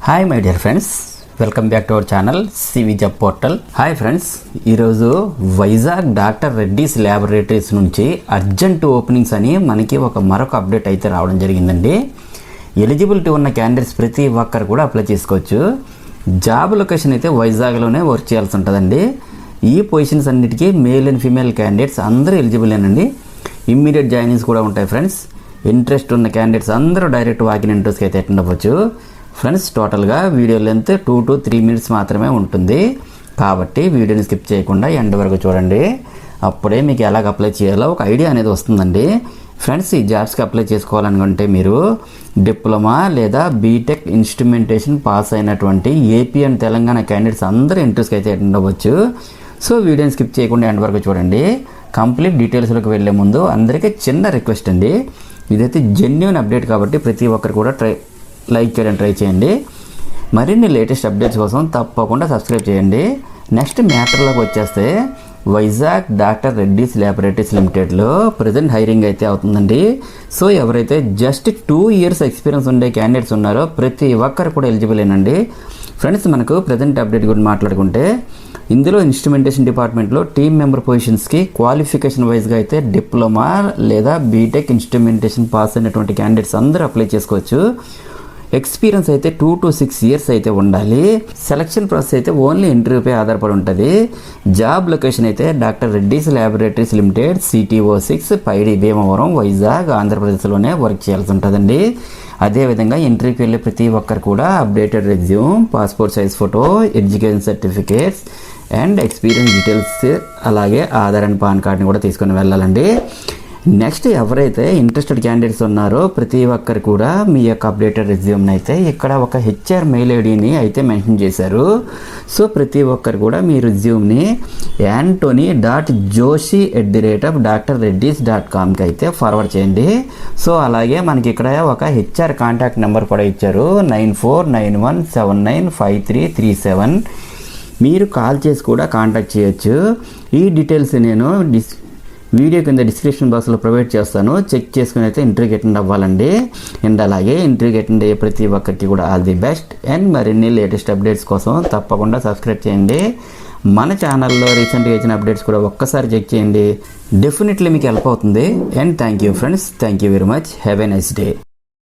Hi my dear friends, welcome back to our channel CV job portal. Hi friends, ఈరోజు Vizag doctor Reddy's laboratories నుంచి urgent openings అని మనకి మరొక update అయితే రావడం జరిగిందండి. ఎలిజిబిలిటీ ఉన్న క్యాండిడేట్స్ ప్రతి ఒక్కరు కూడా అప్లై చేసుకోవచ్చు. జాబ్ లొకేషన్ అయితే వైజాగ్లోనే వర్క్ చేయాల్సి ఉంటుందండి. ఈ పొజిషన్స్ అన్నిటికీ మేల్ అండ్ ఫీమేల్ క్యాండిడేట్స్ అందరూ ఎలిజిబులేనండి. ఇమ్మీడియట్ జాయినింగ్స్ కూడా ఉంటాయి ఫ్రెండ్స్. ఇంట్రెస్ట్ ఉన్న క్యాండిడేట్స్ అందరూ డైరెక్ట్ వాకిన్ ఇంటర్వ్యూస్కి అయితే అటెండ్ అవ్వచ్చు ఫ్రెండ్స్. టోటల్గా వీడియో లెంత్ 2 to 3 minutes మాత్రమే ఉంటుంది. కాబట్టి వీడియోని స్కిప్ చేయకుండా ఎండ్ వరకు చూడండి. అప్పుడే మీకు ఎలాగ అప్లై చేయాలో ఒక ఐడియా అనేది వస్తుందండి. ఫ్రెండ్స్, ఈ జాబ్స్కి అప్లై చేసుకోవాలనుకుంటే మీరు డిప్లొమా లేదా బీటెక్ ఇన్స్ట్రుమెంటేషన్ పాస్ అయినటువంటి ఏపీ అండ్ తెలంగాణ క్యాండిడేట్స్ అందరూ ఇంటర్వ్యూస్కి అయితే అటెండ్ అవ్వచ్చు. సో వీడియోని స్కిప్ చేయకుండా ఎండ్ వరకు చూడండి. కంప్లీట్ డీటెయిల్స్లోకి వెళ్ళే ముందు అందరికీ చిన్న రిక్వెస్ట్ అండి. ఇదైతే జెన్యూన్ అప్డేట్ కాబట్టి ప్రతి ఒక్కరు కూడా లైక్ చేయడానికి ట్రై చేయండి. మరిన్ని లేటెస్ట్ అప్డేట్స్ కోసం తప్పకుండా సబ్స్క్రైబ్ చేయండి. నెక్స్ట్ మ్యాటర్లోకి వచ్చేస్తే, వైజాగ్ డాక్టర్ రెడ్డీస్ ల్యాబొరేటరీస్ లిమిటెడ్లో ప్రజెంట్ హైరింగ్ అయితే అవుతుందండి. సో ఎవరైతే జస్ట్ 2 years ఎక్స్పీరియన్స్ ఉండే క్యాండిడేట్స్ ఉన్నారో ప్రతి ఒక్కరు కూడా ఎలిజిబులేనండి. ఫ్రెండ్స్, మనకు ప్రజెంట్ అప్డేట్ గురించి మాట్లాడుకుంటే, ఇందులో ఇన్స్ట్రుమెంటేషన్ డిపార్ట్మెంట్లో టీమ్ మెంబర్ పొజిషన్స్కి క్వాలిఫికేషన్ వైజ్గా అయితే డిప్లొమా లేదా బీటెక్ ఇన్స్ట్రుమెంటేషన్ పాస్ అయినటువంటి క్యాండిడేట్స్ అందరూ అప్లై చేసుకోవచ్చు. ఎక్స్పీరియన్స్ అయితే 2 to 6 years అయితే ఉండాలి. సెలక్షన్ ప్రాసెస్ అయితే ఓన్లీ ఇంటర్వ్యూపై ఆధారపడి ఉంటుంది. జాబ్ లొకేషన్ అయితే doctor Reddy's laboratories limited, CTO 6, Paidi Bhimavaram, Vizag, ఆంధ్రప్రదేశ్లోనే వర్క్ చేయాల్సి ఉంటుందండి. అదేవిధంగా ఇంటర్వ్యూకి వెళ్ళే ప్రతి ఒక్కరు కూడా updated resume, passport size photo, education certificates and experience details, అలాగే ఆధార్ అండ్ పాన్ కార్డ్ని కూడా తీసుకొని వెళ్ళాలండి. నెక్స్ట్, ఎవరైతే ఇంట్రెస్టెడ్ క్యాండిడేట్స్ ఉన్నారో ప్రతి ఒక్కరు కూడా మీ యొక్క అప్డేటెడ్ రెజ్యూమ్ని అయితే ఇక్కడ ఒక HR మెయిల్ ఐడిని అయితే మెన్షన్ చేశారు. సో ప్రతి ఒక్కరు కూడా మీ రెజ్యూమ్ని antony.joshi@drreddies.com అయితే ఫార్వర్డ్ చేయండి. సో అలాగే మనకి ఇక్కడ ఒక HR కాంటాక్ట్ నెంబర్ కూడా ఇచ్చారు, 9491795337. మీరు కాల్ చేసి కూడా కాంటాక్ట్ చేయొచ్చు. ఈ డీటెయిల్స్ నేను వీడియో కింద డిస్క్రిప్షన్ బాక్స్లో ప్రొవైడ్ చేస్తాను. చెక్ చేసుకుని అయితే ఇంటర్వ్యూకి అటెండ్ అవ్వాలండి. అండ్ అలాగే ఇంటర్వ్యూకి అటెండ్ అయ్యే ప్రతి ఒక్కరికి కూడా ఆల్ ది బెస్ట్. అండ్ మరిన్ని లేటెస్ట్ అప్డేట్స్ కోసం తప్పకుండా సబ్స్క్రైబ్ చేయండి. మన ఛానల్లో రీసెంట్గా ఇచ్చిన అప్డేట్స్ కూడా ఒక్కసారి చెక్ చేయండి. డెఫినెట్లీ మీకు హెల్ప్ అవుతుంది. And thank you friends, thank you very much. Have a nice day.